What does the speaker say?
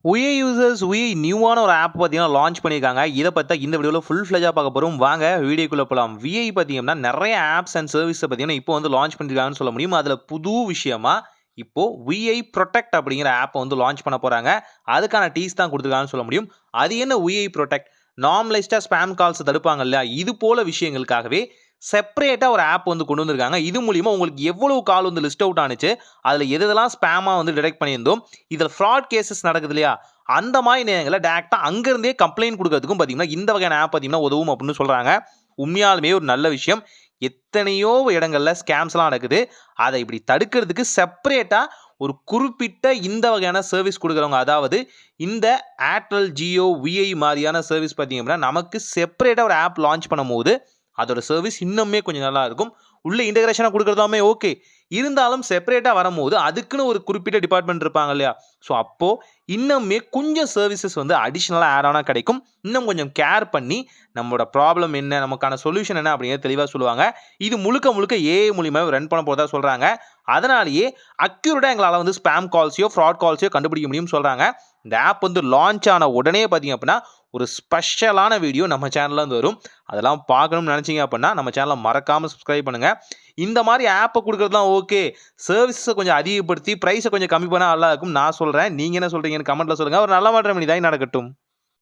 உஏ users நியூவான ஒரு app பார்த்தீங்கன்னா launch பண்ணியிருக்காங்க. இத பத்தி இந்த வீடியோல ஃபுல் ஃப்ளெட்ஜா பார்க்க போறோம். வாங்க வீடியோக்குள்ள போலாம். பார்த்தீங்கன்னா நெறைய ஆப்ஸ் அண்ட் சர்வீஸ பார்த்தீங்கன்னா இப்போ வந்து லான்ச் பண்ணியிருக்காங்கன்னு சொல்ல முடியும். அதுல புது விஷயமா இப்போ ப்ரொடெக்ட் அப்படிங்கிற ஆப்ப வந்து லான்ச் பண்ண போறாங்க. அதுக்கான டீஸ் தான் குடுத்துருக்காங்கன்னு சொல்ல முடியும். அது என்ன ப்ரொடெக்ட்? நார்மலைஸ்டா ஸ்பாம் கால்ஸ் தடுப்பாங்க இல்லையா? இது போல விஷயங்களுக்காகவே செப்பரேட்டா ஒரு ஆப் வந்து கொண்டு வந்திருக்காங்க. இது மூலியமா உங்களுக்கு எவ்வளவு கால் வந்து லிஸ்ட் அவுட் ஆனுச்சு, அதுல எதெல்லாம் ஸ்பாமா வந்து டிடெக்ட் பண்ணியிருந்தோம், இதுல ஃப்ராட் கேஸஸ் நடக்குது இல்லையா? அந்த மாரி நேரங்கள்ல டைரக்ட்டா அங்கிருந்தே கம்ப்ளைண்ட் குடுக்கறதுக்கும் பார்த்தீங்கன்னா, இந்த வகையான ஆப் பார்த்தீங்கன்னா உதவும் அப்படின்னு சொல்றாங்க. உண்மையாலுமே ஒரு நல்ல விஷயம். எத்தனையோ இடங்கள்ல ஸ்கேம்ஸ்லாம் நடக்குது. அத இப்படி தடுக்கிறதுக்கு செப்பரேட்டா ஒரு குறிப்பிட்ட இந்த வகையான சர்வீஸ் குடுக்குறவங்க, அதாவது இந்த ஏர்டெல், ஜியோ, மாரியான சர்வீஸ் பார்த்தீங்க அப்படின்னா, நமக்கு செப்பரேட்டா ஒரு ஆப் லான்ச் பண்ணும்போது, அதோட சர்வீஸ் இன்னுமே கொஞ்சம் நல்லா இருக்கும். உள்ள இன்டகிரேஷனா குடுக்குறதாமே ஓகே. இருந்தாலும் செப்பரேட்டா வரும்போது, அதுக்குன்னு ஒரு குறிப்பிட்ட டிபார்ட்மெண்ட் இருப்பாங்க இல்லையா? ஸோ அப்போ இன்னுமே கொஞ்சம் சர்வீசஸ் வந்து அடிஷனலா ஆட் ஆனா கிடைக்கும். இன்னும் கொஞ்சம் கேர் பண்ணி நம்மளோட ப்ராப்ளம் என்ன, நமக்கான சொல்யூஷன் என்ன அப்படிங்கிறத தெளிவா சொல்லுவாங்க. இது முழுக்க முழுக்க ஏஐ மூலியமாவே ரன் பண்ண போறதா சொல்றாங்க. அதனாலேயே அக்யூரேட்டா எங்களால வந்து ஸ்பாம் கால்ஸையோ, ஃப்ராட் கால்ஸையோ கண்டுபிடிக்க முடியும்னு சொல்றாங்க. இந்த ஆப் வந்து லான்ச் ஆன உடனே பார்த்தீங்க அப்படின்னா, ஒரு ஸ்பெஷலான வீடியோ நம்ம சேனல்ல இருந்து வரும். அதெல்லாம் பார்க்கணும்னு நினைச்சீங்க அப்படின்னா, நம்ம சேனல மறக்காம சப்ஸ்கிரைப் பண்ணுங்க. இந்த மாரி ஆப்ப குடுக்குறதுலாம் ஓகே. சர்வீஸ கொஞ்சம் அதிகப்படுத்தி, பிரைஸ கொஞ்சம் கம்மி பண்ணா நல்லா இருக்கும்னு நான் சொல்றேன். நீங்க என்ன சொல்றீங்கன்னு கமெண்ட்ல சொல்லுங்க. ஒரு நல்ல மாற்றம் இனி தான் நடக்கட்டும்.